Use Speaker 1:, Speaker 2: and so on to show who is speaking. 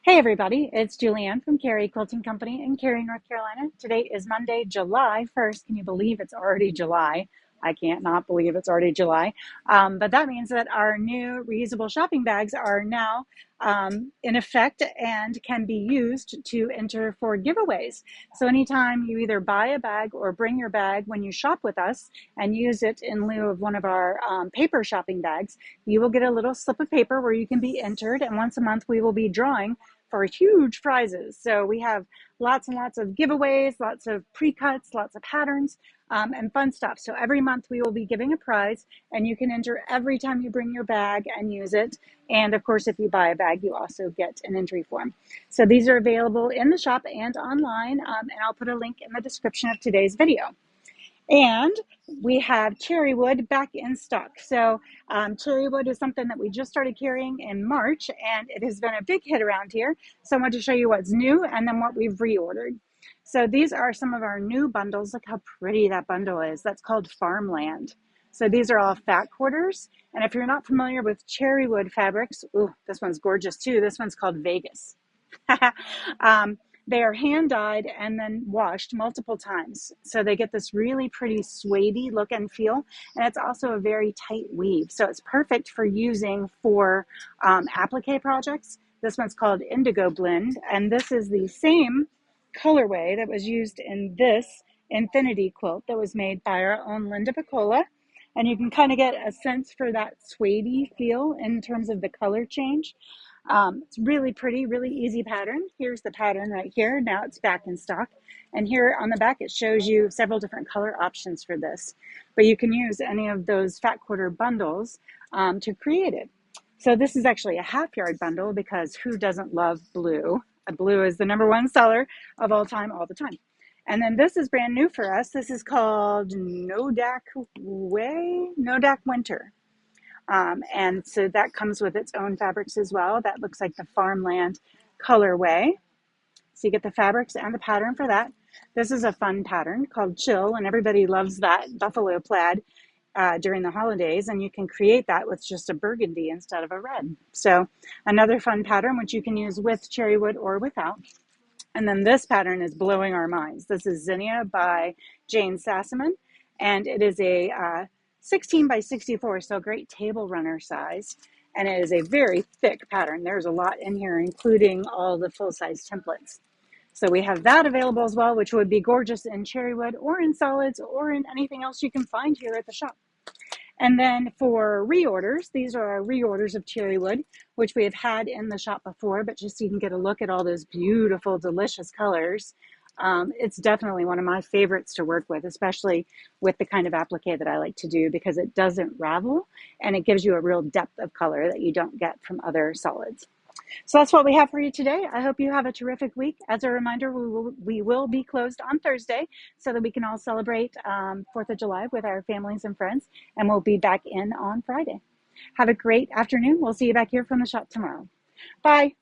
Speaker 1: Hey everybody, it's Julianne from Cary Quilting Company in Cary, North Carolina. Today is Monday, July 1st. Can you believe it's already July? I can't not believe it's already July. But that means that our new reusable shopping bags are now in effect and can be used to enter for giveaways. So anytime you either buy a bag or bring your bag when you shop with us and use it in lieu of one of our paper shopping bags, you will get a little slip of paper where you can be entered. And once a month, we will be drawing for huge prizes. So we have lots and lots of giveaways, lots of pre-cuts, lots of patterns, and fun stuff. So every month we will be giving a prize, and you can enter every time you bring your bag and use it. And of course, if you buy a bag, you also get an entry form. So these are available in the shop and online, and I'll put a link in the description of today's video. And we have Cherrywood back in stock. So Cherrywood is something that we just started carrying in March, and it has been a big hit around here. So I want to show you what's new and then what we've reordered. So these are some of our new bundles. Look how pretty that bundle is. That's called Farmland. So these are all fat quarters. And if you're not familiar with Cherrywood fabrics, ooh, this one's gorgeous too. This one's called Vegas. They are hand dyed and then washed multiple times. So they get this really pretty suede look and feel. And it's also a very tight weave. So it's perfect for using for applique projects. This one's called Indigo Blend. And this is the same colorway that was used in this infinity quilt that was made by our own Linda Piccola. And you can kind of get a sense for that suede feel in terms of the color change. It's really pretty, really easy pattern. Here's the pattern right here. Now it's back in stock. And here on the back, it shows you several different color options for this. But you can use any of those fat quarter bundles to create it. So this is actually a half yard bundle because who doesn't love blue? Blue is the #1 seller of all time, all the time. And then this is brand new for us. This is called Nodak Winter. And so that comes with its own fabrics as well. That looks like the Farmland colorway. So you get the fabrics and the pattern for that. This is a fun pattern called Chill, and everybody loves that buffalo plaid during the holidays, and you can create that with just a burgundy instead of a red. So another fun pattern, which you can use with Cherrywood or without. And then this pattern is blowing our minds. This is Zinnia by Jane Sassaman, and it is a 16 by 64, so a great table runner size. And it is a very thick pattern. There's a lot in here, including all the full-size templates. So we have that available as well, which would be gorgeous in Cherrywood or in solids or in anything else you can find here at the shop. And then for reorders, these are our reorders of Cherrywood, which we have had in the shop before, but just so you can get a look at all those beautiful, delicious colors. It's definitely one of my favorites to work with, especially with the kind of applique that I like to do because it doesn't ravel and it gives you a real depth of color that you don't get from other solids. So that's what we have for you today. I hope you have a terrific week. As a reminder, we will be closed on Thursday so that we can all celebrate 4th of July with our families and friends, and we'll be back in on Friday. Have a great afternoon. We'll see you back here from the shop tomorrow. Bye.